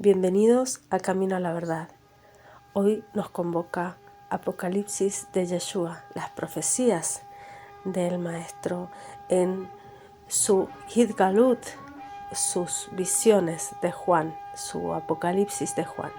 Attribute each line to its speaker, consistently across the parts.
Speaker 1: Bienvenidos a Camino a la Verdad. Hoy nos convoca Apocalipsis de Yeshua, las profecías del Maestro en su Hidgalut, sus visiones de Juan, su Apocalipsis de Juan.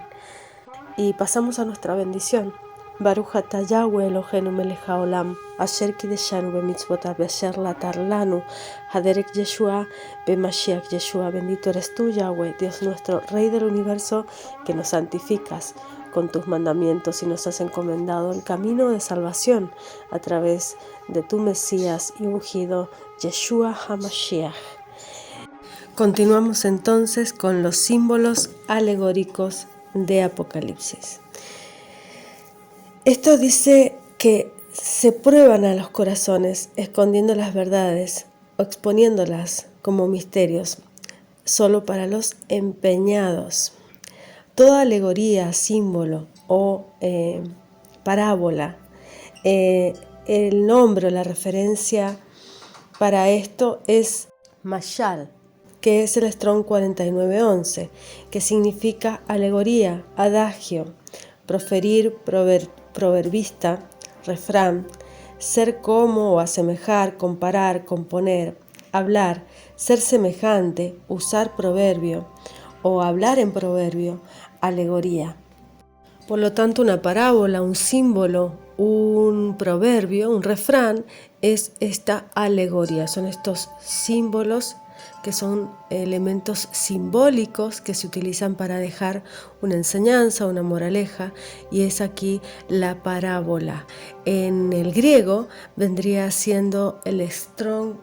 Speaker 1: Y pasamos a nuestra bendición. Baruch atah Yahweh Eloheinu melech haolam, asher kideshanu bemitzvotav beasher latar lanu, haderek Yeshua bemashiach Yeshua. Bendito eres tú, Yahweh, Dios nuestro, Rey del universo, que nos santificas con tus mandamientos y nos has encomendado el camino de salvación a través de tu Mesías y ungido, Yeshua HaMashiach. Continuamos entonces con los símbolos alegóricos de Apocalipsis. Esto dice que se prueban a los corazones escondiendo las verdades o exponiéndolas como misterios, solo para los empeñados. Toda alegoría, símbolo o parábola, el nombre o la referencia para esto es Mashal, que es el Strong 4911, que significa alegoría, adagio, proferir, proverbista, refrán, ser como o asemejar, comparar, componer, hablar, ser semejante, usar proverbio o hablar en proverbio, alegoría. Por lo tanto, una parábola, un símbolo, un proverbio, un refrán es esta alegoría, son estos símbolos que son elementos simbólicos que se utilizan para dejar una enseñanza, una moraleja, y es aquí la parábola. En el griego vendría siendo el Strong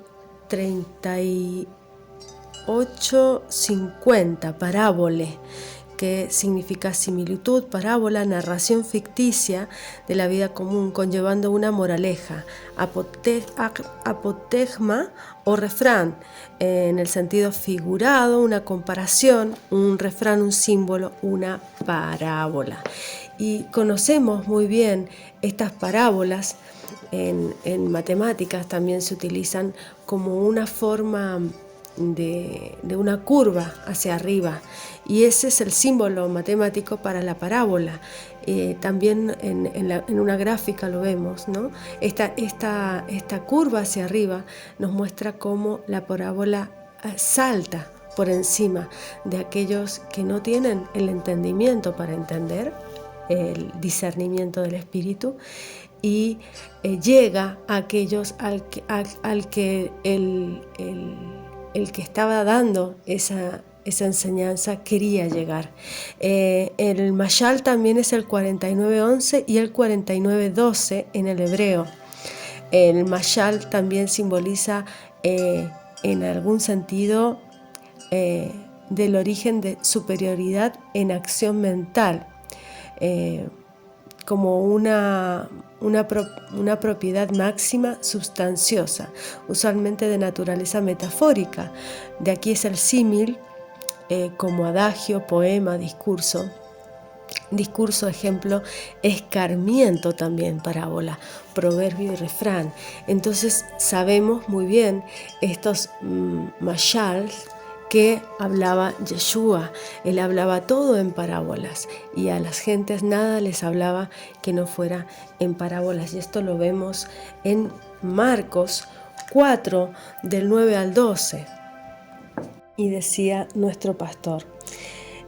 Speaker 1: 3850, parábole, que significa similitud, parábola, narración ficticia de la vida común, conllevando una moraleja, apotegma o refrán, en el sentido figurado, una comparación, un refrán, un símbolo, una parábola. Y conocemos muy bien estas parábolas, en matemáticas también se utilizan como una forma de una curva hacia arriba, y ese es el símbolo matemático para la parábola. También en una gráfica lo vemos, ¿no? Esta curva hacia arriba nos muestra cómo la parábola salta por encima de aquellos que no tienen el entendimiento para entender, el discernimiento del espíritu, y llega a aquellos al que el que estaba dando esa enseñanza quería llegar. El Mashal también es el 4911 y el 4912 en el hebreo. El Mashal también simboliza en algún sentido del origen de superioridad en acción mental, como una propiedad máxima sustanciosa, usualmente de naturaleza metafórica. De aquí es el símil, como adagio, poema, discurso. Discurso, ejemplo, escarmiento también, parábola, proverbio y refrán. Entonces sabemos muy bien estos mashals que hablaba Yeshua. Él hablaba todo en parábolas y a las gentes nada les hablaba que no fuera en parábolas. Y esto lo vemos en Marcos 4, del 9 al 12. Y decía nuestro pastor: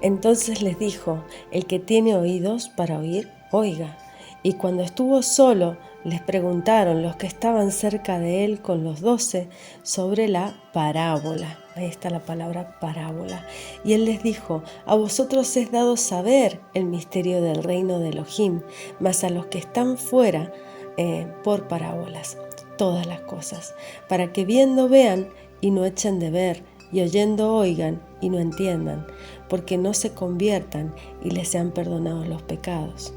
Speaker 1: entonces les dijo, el que tiene oídos para oír, oiga. Y cuando estuvo solo, les preguntaron los que estaban cerca de él con los 12 sobre la parábola. Ahí está la palabra parábola. Y él les dijo, a vosotros es dado saber el misterio del reino de Elohim, mas a los que están fuera, por parábolas, todas las cosas, para que viendo vean y no echen de ver, y oyendo oigan y no entiendan, porque no se conviertan y les sean perdonados los pecados.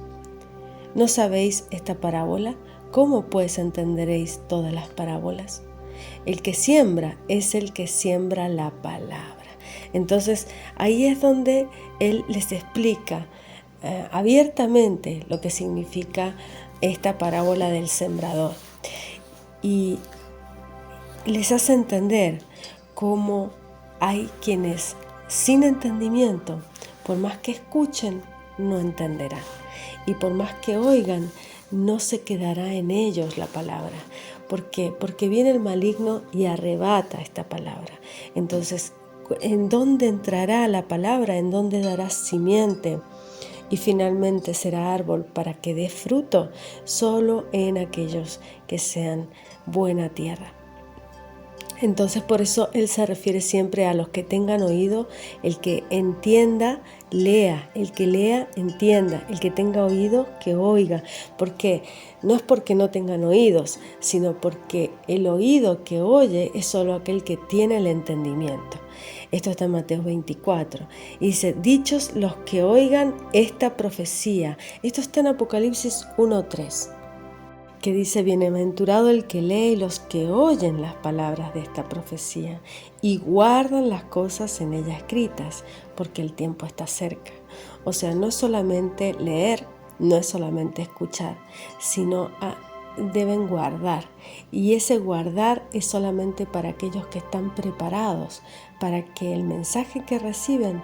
Speaker 1: ¿No sabéis esta parábola? ¿Cómo pues entenderéis todas las parábolas? El que siembra es el que siembra la palabra. Entonces ahí es donde él les explica abiertamente lo que significa esta parábola del sembrador, y les hace entender cómo hay quienes sin entendimiento por más que escuchen, no entenderán. Y por más que oigan, no se quedará en ellos la palabra. ¿Por qué? Porque viene el maligno y arrebata esta palabra. Entonces, ¿en dónde entrará la palabra? ¿En dónde dará simiente? Y finalmente será árbol para que dé fruto, solo en aquellos que sean buena tierra. Entonces por eso Él se refiere siempre a los que tengan oído, el que entienda, lea, el que lea, entienda, el que tenga oído, que oiga. Porque no es porque no tengan oídos, sino porque el oído que oye es solo aquel que tiene el entendimiento. Esto está en Mateo 24. Y dice, dichos los que oigan esta profecía. Esto está en Apocalipsis 1:3. Que dice, bienaventurado el que lee y los que oyen las palabras de esta profecía y guardan las cosas en ella escritas, porque el tiempo está cerca. O sea, no es solamente leer, no es solamente escuchar, sino deben guardar. Y ese guardar es solamente para aquellos que están preparados, para que el mensaje que reciben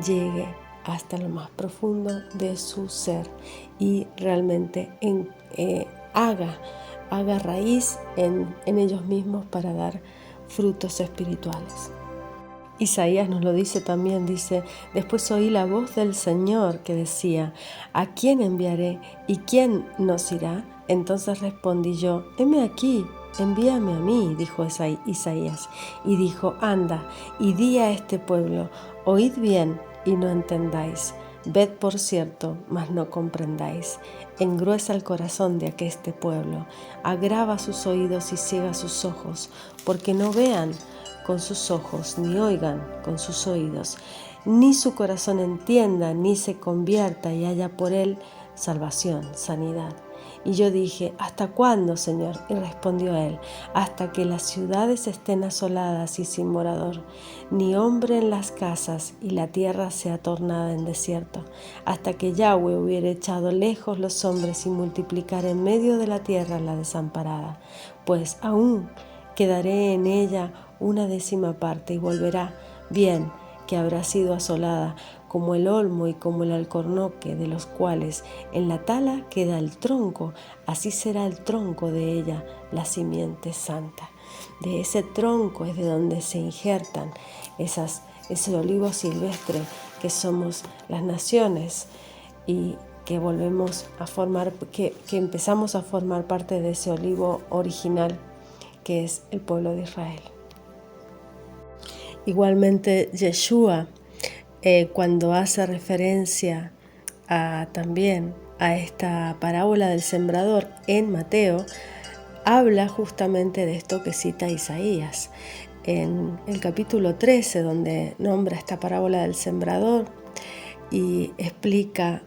Speaker 1: llegue hasta lo más profundo de su ser y realmente haga raíz en ellos mismos para dar frutos espirituales. Isaías nos lo dice también, dice, después oí la voz del Señor que decía, ¿a quién enviaré y quién nos irá? Entonces respondí yo, heme aquí, envíame a mí, dijo Isaías, y dijo, anda y di a este pueblo, oíd bien y no entendáis. Ved por cierto, mas no comprendáis. Engruesa el corazón de aqueste pueblo, agrava sus oídos y ciega sus ojos, porque no vean con sus ojos, ni oigan con sus oídos, ni su corazón entienda, ni se convierta y haya por él salvación, sanidad. Y yo dije, ¿hasta cuándo, Señor? Y respondió él, hasta que las ciudades estén asoladas y sin morador, ni hombre en las casas, y la tierra sea tornada en desierto, hasta que Yahweh hubiera echado lejos los hombres y multiplicar en medio de la tierra la desamparada. Pues aún quedaré en ella una 10ª parte y volverá bien que habrá sido asolada, como el olmo y como el alcornoque, de los cuales en la tala queda el tronco, así será el tronco de ella, la simiente santa. De ese tronco es de donde se injertan ese olivo silvestre que somos las naciones y que volvemos a formar, que empezamos a formar parte de ese olivo original que es el pueblo de Israel. Igualmente Yeshua, cuando hace referencia también a esta parábola del sembrador en Mateo, habla justamente de esto que cita Isaías. En el capítulo 13, donde nombra esta parábola del sembrador y explica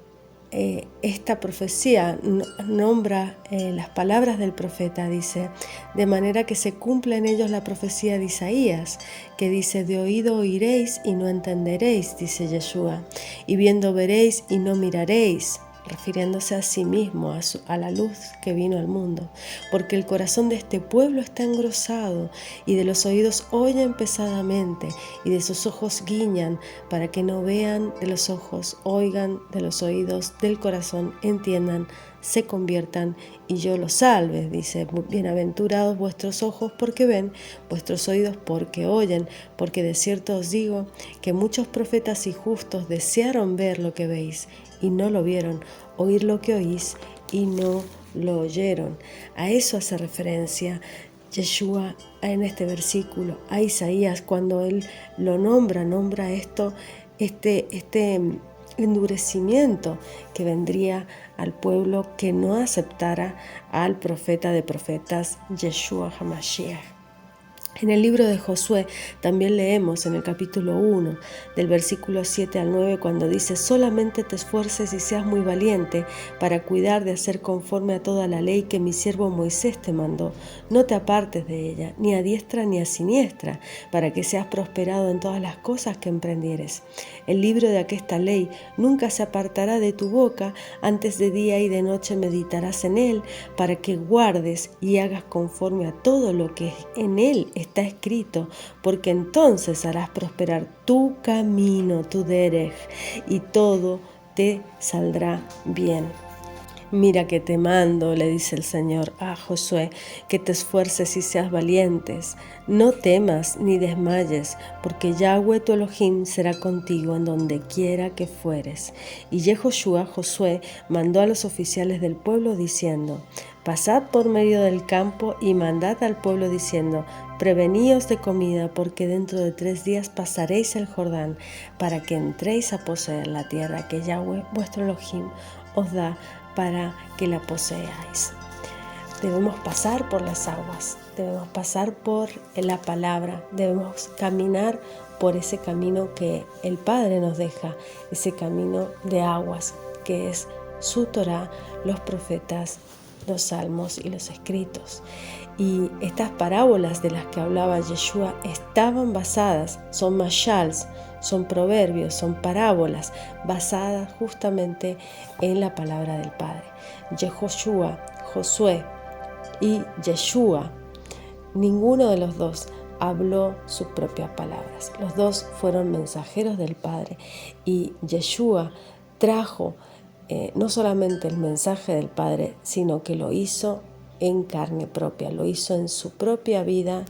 Speaker 1: esta profecía, nombra las palabras del profeta, dice, de manera que se cumpla en ellos la profecía de Isaías, que dice, de oído oiréis y no entenderéis, dice Yeshua, y viendo veréis y no miraréis, refiriéndose a sí mismo, a la luz que vino al mundo, porque el corazón de este pueblo está engrosado, y de los oídos oyen pesadamente, y de sus ojos guiñan, para que no vean, de los ojos oigan, de los oídos del corazón entiendan, se conviertan, y yo los salve. Dice, bienaventurados vuestros ojos porque ven, vuestros oídos porque oyen, porque de cierto os digo que muchos profetas y justos desearon ver lo que veis, y no lo vieron, oír lo que oís, y no lo oyeron. A eso hace referencia Yeshua en este versículo, a Isaías, cuando él lo nombra esto, este endurecimiento que vendría al pueblo que no aceptara al profeta de profetas, Yeshua HaMashiach. En el libro de Josué también leemos en el capítulo 1, del versículo 7 al 9, cuando dice, solamente te esfuerces y seas muy valiente para cuidar de hacer conforme a toda la ley que mi siervo Moisés te mandó. No te apartes de ella, ni a diestra ni a siniestra, para que seas prosperado en todas las cosas que emprendieres. El libro de aquesta ley nunca se apartará de tu boca, antes de día y de noche meditarás en él, para que guardes y hagas conforme a todo lo que en él está está escrito, porque entonces harás prosperar tu camino, tu derech, y todo te saldrá bien. Mira que te mando, le dice el Señor a Josué, que te esfuerces y seas valientes. No temas ni desmayes, porque Yahweh tu Elohim será contigo en donde quiera que fueres. Y Yehoshua, Josué, mandó a los oficiales del pueblo diciendo: pasad por medio del campo y mandad al pueblo diciendo: preveníos de comida, porque dentro de 3 días pasaréis el Jordán, para que entréis a poseer la tierra que Yahweh vuestro Elohim os da para que la poseáis. Debemos pasar por las aguas, debemos pasar por la palabra, debemos caminar por ese camino que el Padre nos deja, ese camino de aguas que es su Torá, los profetas, los salmos y los escritos. Y estas parábolas de las que hablaba Yeshua estaban basadas, son mashals, son proverbios, son parábolas basadas justamente en la palabra del Padre. Yehoshua, Josué y Yeshua, ninguno de los dos habló sus propias palabras. Los dos fueron mensajeros del Padre, y Yeshua trajo no solamente el mensaje del Padre, sino que lo hizo en carne propia, lo hizo en su propia vida,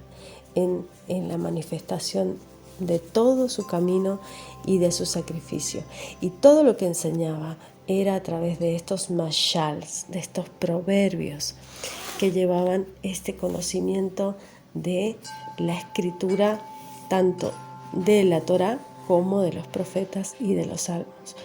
Speaker 1: en la manifestación de todo su camino y de su sacrificio. Y todo lo que enseñaba era a través de estos mashals, de estos proverbios que llevaban este conocimiento de la escritura, tanto de la Torá como de los profetas y de los salmos.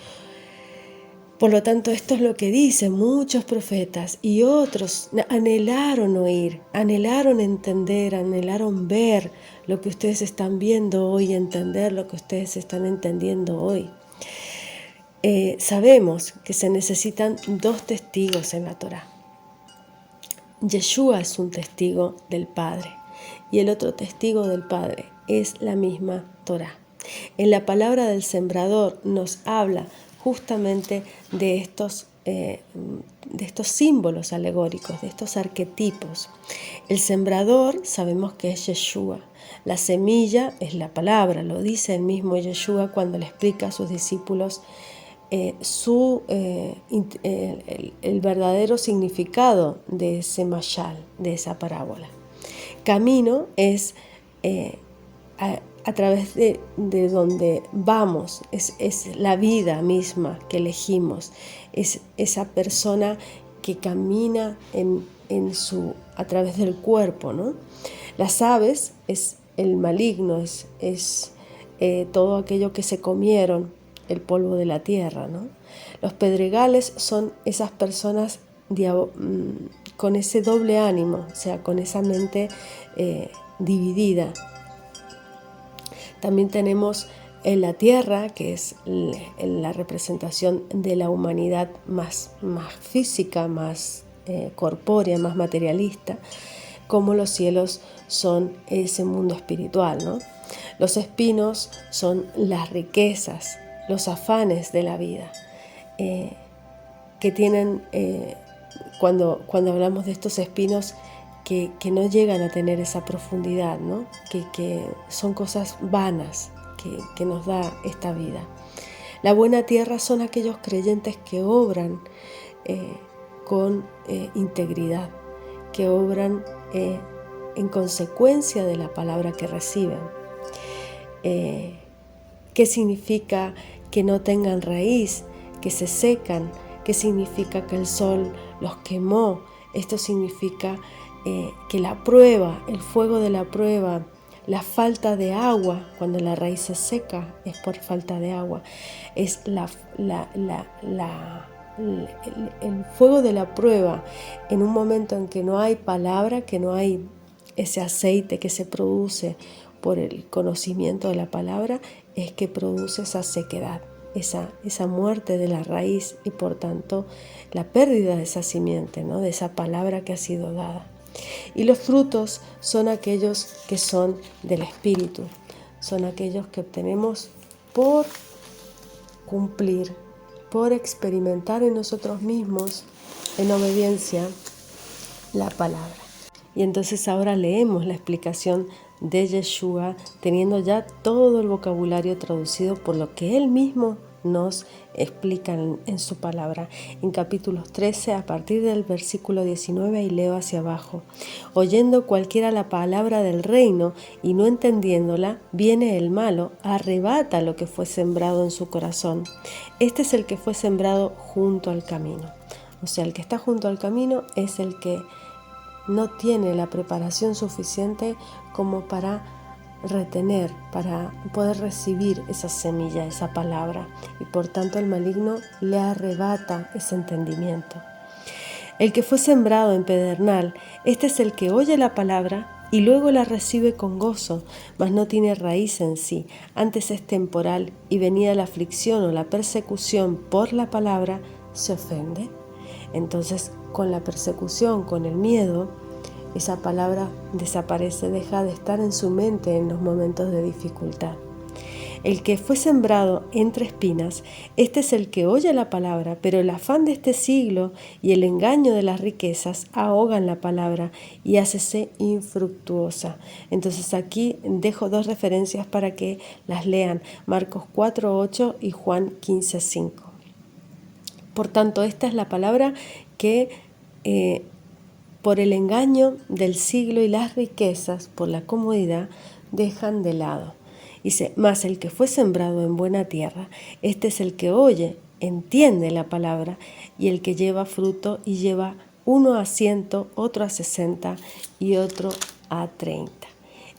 Speaker 1: Por lo tanto, esto es lo que dicen muchos profetas, y otros anhelaron oír, anhelaron entender, anhelaron ver lo que ustedes están viendo hoy, entender lo que ustedes están entendiendo hoy. Sabemos que se necesitan 2 testigos en la Torá. Yeshua es un testigo del Padre, y el otro testigo del Padre es la misma Torá. En la palabra del sembrador nos habla justamente de estos símbolos alegóricos, de estos arquetipos. El sembrador sabemos que es Yeshua. La semilla es la palabra, lo dice el mismo Yeshua cuando le explica a sus discípulos el verdadero significado de ese mashal, de esa parábola. Camino es a través de donde vamos, es la vida misma que elegimos, es esa persona que camina a través del cuerpo, ¿no? Las aves es el maligno, es todo aquello que se comieron, el polvo de la tierra, ¿no? Los pedregales son esas personas con ese doble ánimo, o sea, con esa mente dividida. También tenemos en la tierra, que es la representación de la humanidad más física, más corpórea, más materialista, como los cielos son ese mundo espiritual, ¿no? Los espinos son las riquezas, los afanes de la vida, que tienen, cuando hablamos de estos espinos, que no llegan a tener esa profundidad, ¿no? Que son cosas vanas que nos da esta vida. La buena tierra son aquellos creyentes que obran con integridad, que obran en consecuencia de la palabra que reciben. ¿Qué significa que no tengan raíz, que se secan? ¿Qué significa que el sol los quemó? Esto significa que la prueba, el fuego de la prueba, la falta de agua, cuando la raíz se seca es por falta de agua, es el fuego de la prueba en un momento en que no hay palabra, que no hay ese aceite que se produce por el conocimiento de la palabra, es que produce esa sequedad, esa muerte de la raíz, y por tanto la pérdida de esa simiente, ¿no? De esa palabra que ha sido dada. Y los frutos son aquellos que son del Espíritu, son aquellos que obtenemos por cumplir, por experimentar en nosotros mismos, en obediencia, la palabra. Y entonces ahora leemos la explicación de Yeshua, teniendo ya todo el vocabulario traducido por lo que Él mismo nos explica en su palabra. En capítulos 13, a partir del versículo 19, y leo hacia abajo. Oyendo cualquiera la palabra del reino y no entendiéndola, viene el malo, arrebata lo que fue sembrado en su corazón. Este es el que fue sembrado junto al camino. O sea, el que está junto al camino es el que no tiene la preparación suficiente como para retener, para poder recibir esa semilla, esa palabra, y por tanto el maligno le arrebata ese entendimiento. El que fue sembrado en pedernal, este es el que oye la palabra y luego la recibe con gozo, mas no tiene raíz en sí, antes es temporal, y venida la aflicción o la persecución por la palabra, se ofende. Entonces, con la persecución, con el miedo, esa palabra desaparece, deja de estar en su mente en los momentos de dificultad. El que fue sembrado entre espinas, este es el que oye la palabra, pero el afán de este siglo y el engaño de las riquezas ahogan la palabra y hácese infructuosa. Entonces aquí dejo dos referencias para que las lean, Marcos 4:8 y Juan 15:5. Por tanto, esta es la palabra que por el engaño del siglo y las riquezas, por la comodidad, dejan de lado. Dice, mas el que fue sembrado en buena tierra, este es el que oye, entiende la palabra, y el que lleva fruto, y lleva uno a 100, otro a 60 y otro a 30.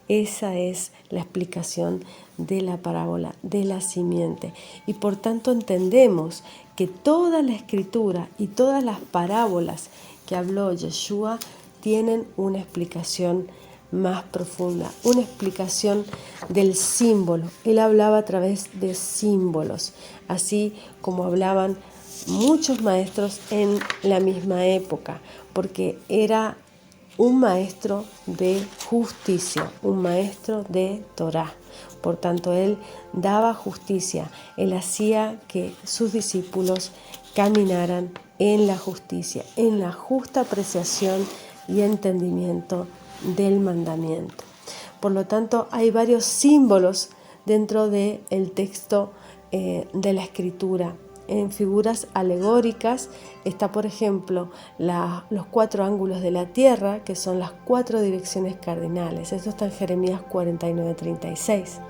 Speaker 1: Esa es la explicación de la parábola de la simiente. Y por tanto entendemos que toda la escritura y todas las parábolas que habló Yeshua tienen una explicación más profunda, una explicación del símbolo. Él hablaba a través de símbolos, así como hablaban muchos maestros en la misma época, porque era un maestro de justicia, un maestro de Torá. Por tanto, él daba justicia, él hacía que sus discípulos caminaran en la justicia, en la justa apreciación y entendimiento del mandamiento. Por lo tanto, hay varios símbolos dentro del texto de la Escritura. En figuras alegóricas está, por ejemplo, los 4 ángulos de la tierra, que son las 4 direcciones cardinales. Esto está en Jeremías 49:36.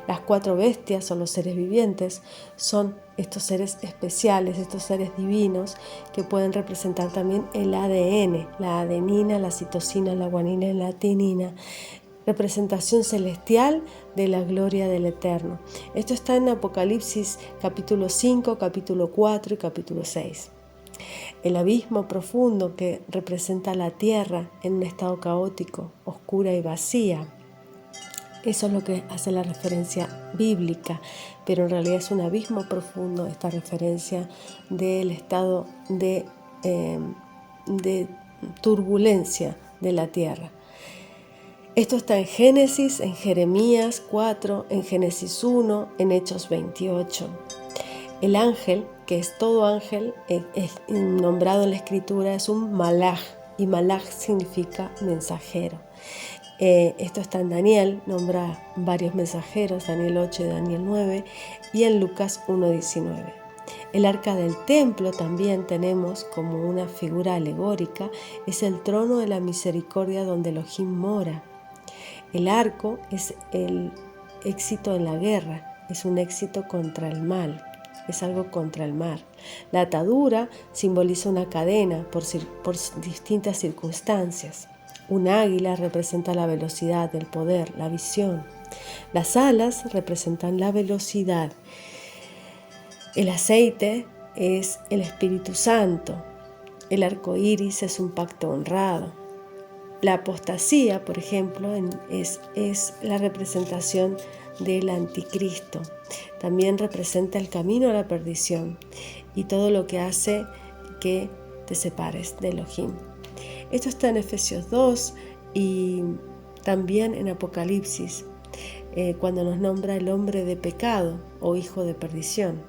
Speaker 1: Las 4 bestias o los seres vivientes son estos seres especiales, estos seres divinos que pueden representar también el ADN, la adenina, la citosina, la guanina y la timina, representación celestial de la gloria del Eterno. Esto está en Apocalipsis capítulo 5, capítulo 4 y capítulo 6. El abismo profundo que representa la tierra en un estado caótico, oscura y vacía. Eso es lo que hace la referencia bíblica, pero en realidad es un abismo profundo esta referencia del estado de turbulencia de la tierra. Esto está en Génesis, en Jeremías 4, en Génesis 1, en Hechos 28. El ángel, que es todo ángel, es nombrado en la Escritura, es un malaj, y malaj significa mensajero. Esto está en Daniel, nombra varios mensajeros, Daniel 8 y Daniel 9, y en Lucas 1:19. El arca del templo también tenemos como una figura alegórica, es el trono de la misericordia donde Elohim mora. El arco es el éxito en la guerra, es un éxito contra el mal, es algo contra el mal. La atadura simboliza una cadena por distintas circunstancias. Un águila representa la velocidad, el poder, la visión. Las alas representan la velocidad. El aceite es el Espíritu Santo. El arco iris es un pacto honrado. La apostasía, por ejemplo, es la representación del anticristo. También representa el camino a la perdición y todo lo que hace que te separes de Elohim. Esto está en Efesios 2 y también en Apocalipsis, cuando nos nombra el hombre de pecado o hijo de perdición.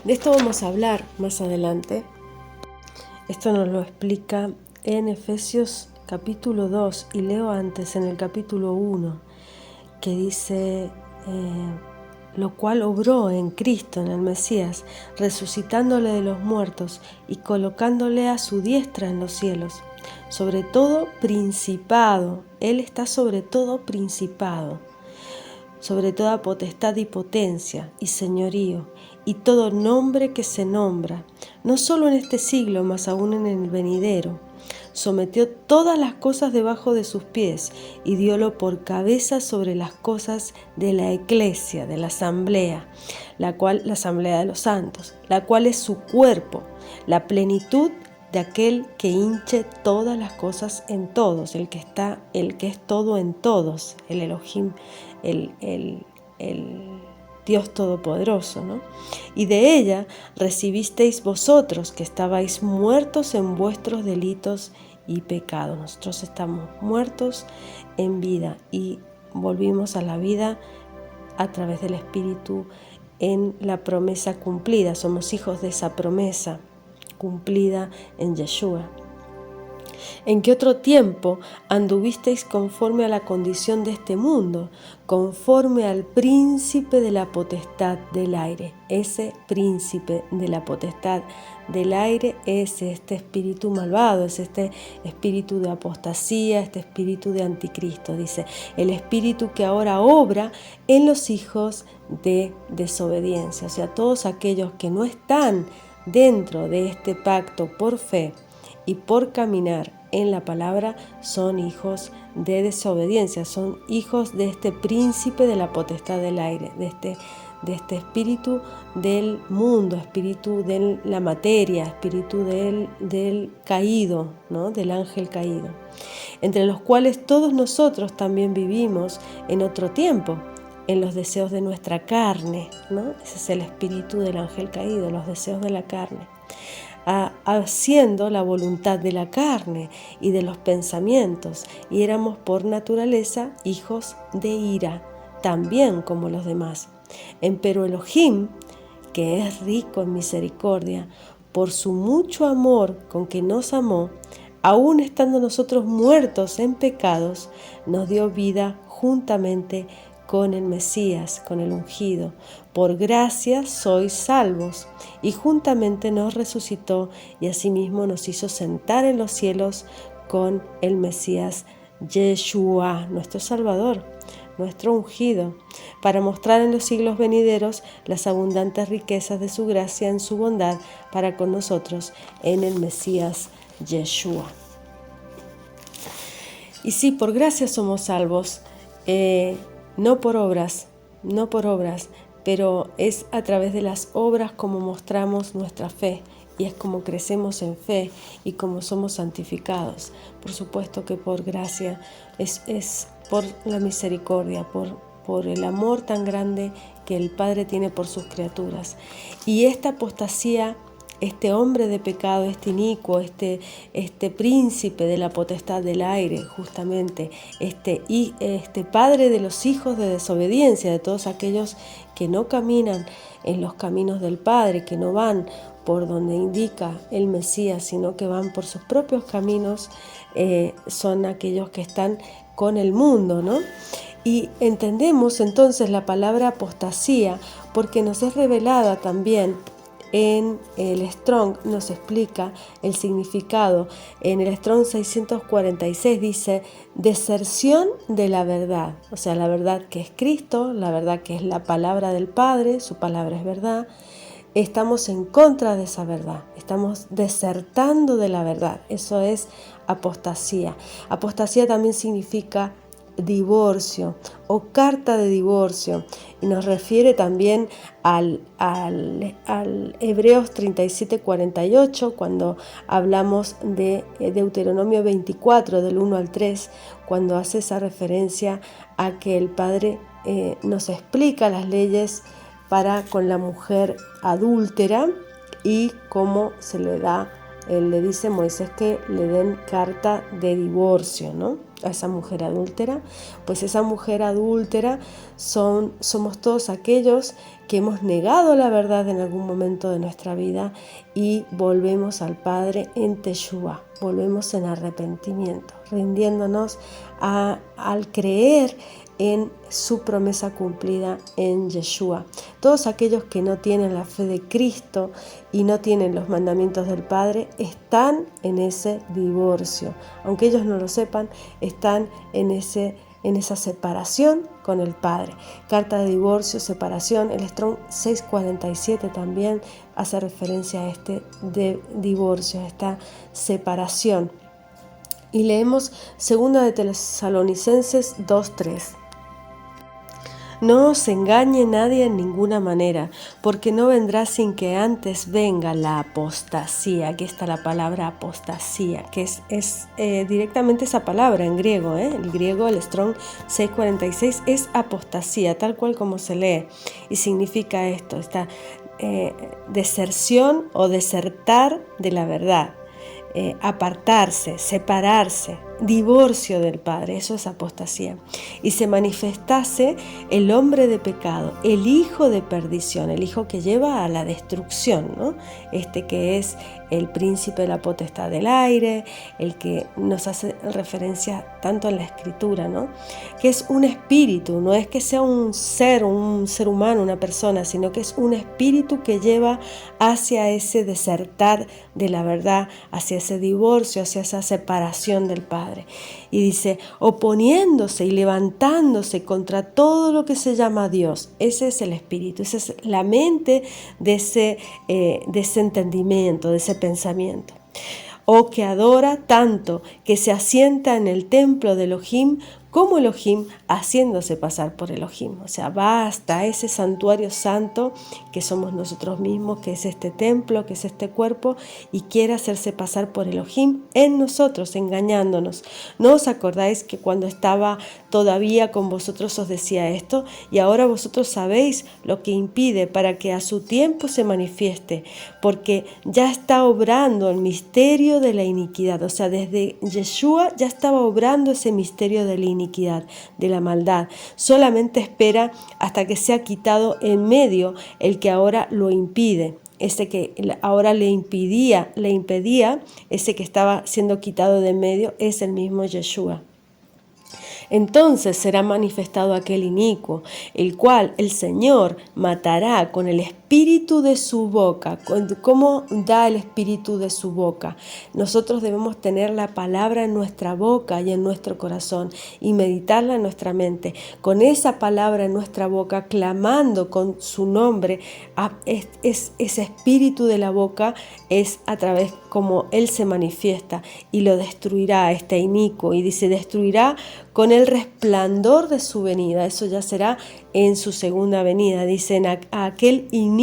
Speaker 1: De esto vamos a hablar más adelante. Esto nos lo explica en Efesios capítulo 2, y leo antes en el capítulo 1, que dice, lo cual obró en Cristo, en el Mesías, resucitándole de los muertos y colocándole a su diestra en los cielos, sobre todo principado. Él está sobre todo principado, sobre toda potestad y potencia y señorío, y todo nombre que se nombra, no solo en este siglo, mas aún en el venidero. Sometió todas las cosas debajo de sus pies y diólo por cabeza sobre las cosas de la Iglesia, de la asamblea de los santos, la cual es su cuerpo, la plenitud de aquel que hinche todas las cosas en todos, el que es todo en todos, el Elohim, el Dios Todopoderoso, ¿no? Y de ella recibisteis vosotros, que estabais muertos en vuestros delitos y pecados. Nosotros estamos muertos en vida y volvimos a la vida a través del Espíritu en la promesa cumplida. Somos hijos de esa promesa cumplida en Yeshua. ¿En qué otro tiempo anduvisteis conforme a la condición de este mundo, conforme al príncipe de la potestad del aire? Ese príncipe de la potestad del aire es este espíritu malvado, es este espíritu de apostasía, este espíritu de anticristo. Dice, el espíritu que ahora obra en los hijos de desobediencia. O sea, todos aquellos que no están dentro de este pacto por fe y por caminar en la palabra son hijos de desobediencia, son hijos de este príncipe de la potestad del aire, de este espíritu del mundo, espíritu de la materia, espíritu del caído, ¿no? Del ángel caído, entre los cuales todos nosotros también vivimos en otro tiempo, en los deseos de nuestra carne, ¿no? Ese es el espíritu del ángel caído, los deseos de la carne, haciendo la voluntad de la carne y de los pensamientos, y éramos por naturaleza hijos de ira, también como los demás. Empero Elohim, que es rico en misericordia, por su mucho amor con que nos amó, aun estando nosotros muertos en pecados, nos dio vida juntamente con el Mesías, con el ungido. Por gracia sois salvos, y juntamente nos resucitó y asimismo nos hizo sentar en los cielos con el Mesías Yeshua, nuestro Salvador, nuestro ungido, para mostrar en los siglos venideros las abundantes riquezas de su gracia en su bondad para con nosotros en el Mesías Yeshua. Y sí, por gracia somos salvos, no por obras, pero es a través de las obras como mostramos nuestra fe, y es como crecemos en fe y como somos santificados. Por supuesto que por gracia, es por la misericordia, por el amor tan grande que el Padre tiene por sus criaturas. Y esta apostasía, este hombre de pecado, este inicuo, este príncipe de la potestad del aire, justamente, este padre de los hijos de desobediencia, de todos aquellos que no caminan en los caminos del Padre, que no van por donde indica el Mesías, sino que van por sus propios caminos, son aquellos que están con el mundo, ¿no? Y entendemos entonces la palabra apostasía porque nos es revelada también en el Strong, nos explica el significado. En el Strong 646 dice deserción de la verdad, o sea, la verdad que es Cristo, la verdad que es la palabra del Padre, su palabra es verdad. Estamos en contra de esa verdad, estamos desertando de la verdad, eso es apostasía. Apostasía también significa divorcio o carta de divorcio, y nos refiere también al Hebreos 37:48, cuando hablamos de Deuteronomio 24 del 1 al 3, cuando hace esa referencia a que el Padre nos explica las leyes para con la mujer adúltera y cómo se le da Él le dice a Moisés que le den carta de divorcio, ¿no?, a esa mujer adúltera. Pues esa mujer adúltera somos todos aquellos que hemos negado la verdad en algún momento de nuestra vida y volvemos al Padre en Teshuvá, volvemos en arrepentimiento, rindiéndonos al creer en su promesa cumplida en Yeshua. Todos aquellos que no tienen la fe de Cristo y no tienen los mandamientos del Padre están en ese divorcio. Aunque ellos no lo sepan, están en esa separación con el Padre. Carta de divorcio, separación. El Strong 647 también hace referencia a este de divorcio, a esta separación. Y leemos 2 de Tesalonicenses 2:3. No os engañe nadie en ninguna manera, porque no vendrá sin que antes venga la apostasía. Aquí está la palabra apostasía, que es directamente esa palabra en griego. El griego, el Strong 646, es apostasía, tal cual como se lee. Y significa esto, esta deserción o desertar de la verdad. Apartarse, separarse, divorcio del Padre, eso es apostasía. Y se manifestase el hombre de pecado, el hijo de perdición, el hijo que lleva a la destrucción, ¿no? Este que es el príncipe de la potestad del aire, el que nos hace referencia tanto en la Escritura, ¿no?, que es un espíritu, no es que sea un ser humano, una persona, sino que es un espíritu que lleva hacia ese desertar de la verdad, hacia ese divorcio, hacia esa separación del Padre. Y dice, oponiéndose y levantándose contra todo lo que se llama Dios. Ese es el espíritu, esa es la mente de ese entendimiento, de ese pensamiento. O que adora tanto que se asienta en el templo de Elohim como Elohim, haciéndose pasar por Elohim. O sea, va hasta ese santuario santo que somos nosotros mismos, que es este templo, que es este cuerpo, y quiere hacerse pasar por Elohim en nosotros, engañándonos. ¿No os acordáis que cuando estaba todavía con vosotros os decía esto? Y ahora vosotros sabéis lo que impide para que a su tiempo se manifieste, porque ya está obrando el misterio de la iniquidad. O sea, desde Yeshua ya estaba obrando ese misterio de la iniquidad, de la maldad. Solamente espera hasta que sea quitado en medio el que ahora lo impide. Ese que ahora le impedía, ese que estaba siendo quitado de en medio, es el mismo Yeshua. Entonces será manifestado aquel inicuo, el cual el Señor matará con el espíritu de su boca. ¿Cómo da el espíritu de su boca? Nosotros debemos tener la palabra en nuestra boca y en nuestro corazón y meditarla en nuestra mente. Con esa palabra en nuestra boca, clamando con su nombre, ese espíritu de la boca es a través como Él se manifiesta y lo destruirá, este inicuo. Y dice, destruirá con el resplandor de su venida. Eso ya será en su segunda venida. Dicen a aquel inicuo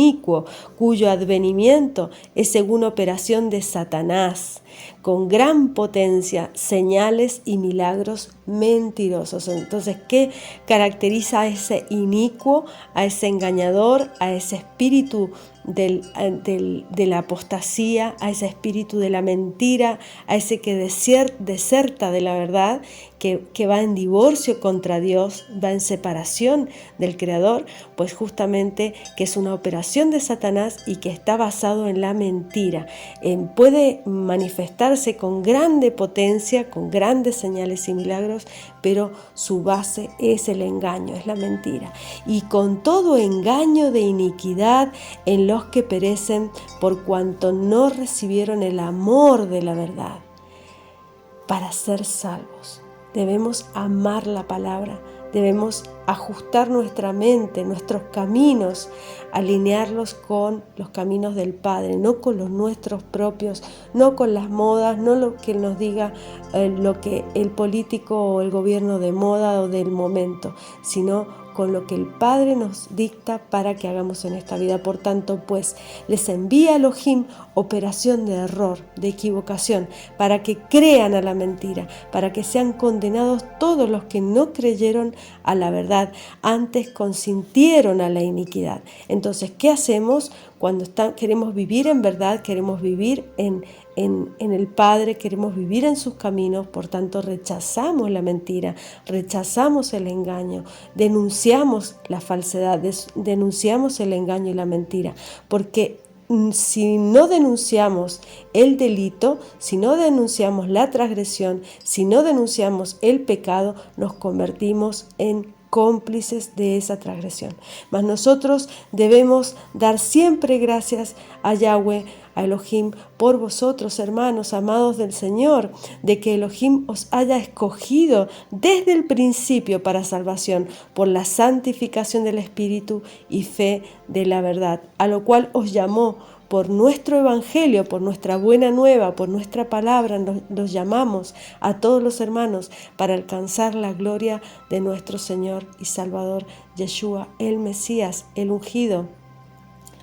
Speaker 1: cuyo advenimiento es según operación de Satanás, con gran potencia, señales y milagros mentirosos. Entonces, ¿qué caracteriza a ese inicuo, a ese engañador, a ese espíritu de la apostasía, a ese espíritu de la mentira, a ese que deserta de la verdad, que va en divorcio contra Dios, va en separación del Creador? Pues justamente que es una operación de Satanás y que está basado en la mentira. Puede manifestarse con grande potencia, con grandes señales y milagros, pero su base es el engaño, es la mentira. Y con todo engaño de iniquidad en los que perecen por cuanto no recibieron el amor de la verdad para ser salvos. Debemos amar la palabra, debemos ajustar nuestra mente, nuestros caminos, alinearlos con los caminos del Padre, no con los nuestros propios, no con las modas, no lo que nos diga lo que el político o el gobierno de moda o del momento, sino con lo que el Padre nos dicta para que hagamos en esta vida. Por tanto, pues, les envía Elohim operación de error, de equivocación, para que crean a la mentira, para que sean condenados todos los que no creyeron a la verdad, antes consintieron a la iniquidad. Entonces, ¿qué hacemos? Cuando queremos vivir en verdad, queremos vivir en el Padre, queremos vivir en sus caminos, por tanto rechazamos la mentira, rechazamos el engaño, denunciamos la falsedad, denunciamos el engaño y la mentira, porque si no denunciamos el delito, si no denunciamos la transgresión, si no denunciamos el pecado, nos convertimos en cómplices de esa transgresión. Mas nosotros debemos dar siempre gracias a Yahweh, a Elohim, por vosotros, hermanos amados del Señor, de que Elohim os haya escogido desde el principio para salvación, por la santificación del Espíritu y fe de la verdad, a lo cual os llamó por nuestro evangelio, por nuestra buena nueva, por nuestra palabra, los llamamos a todos los hermanos para alcanzar la gloria de nuestro Señor y Salvador, Yeshua, el Mesías, el ungido.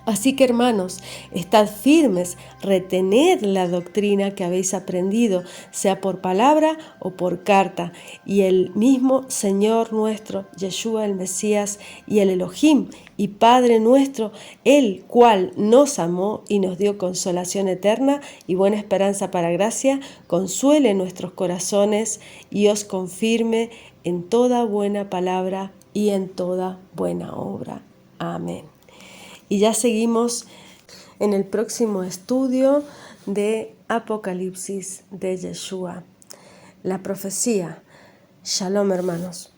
Speaker 1: Así que, hermanos, estad firmes, retened la doctrina que habéis aprendido, sea por palabra o por carta, y el mismo Señor nuestro, Yeshua el Mesías, y el Elohim y Padre nuestro, el cual nos amó y nos dio consolación eterna y buena esperanza para gracia, consuele nuestros corazones y os confirme en toda buena palabra y en toda buena obra. Amén. Y ya seguimos en el próximo estudio de Apocalipsis de Yeshua, la profecía. Shalom, hermanos.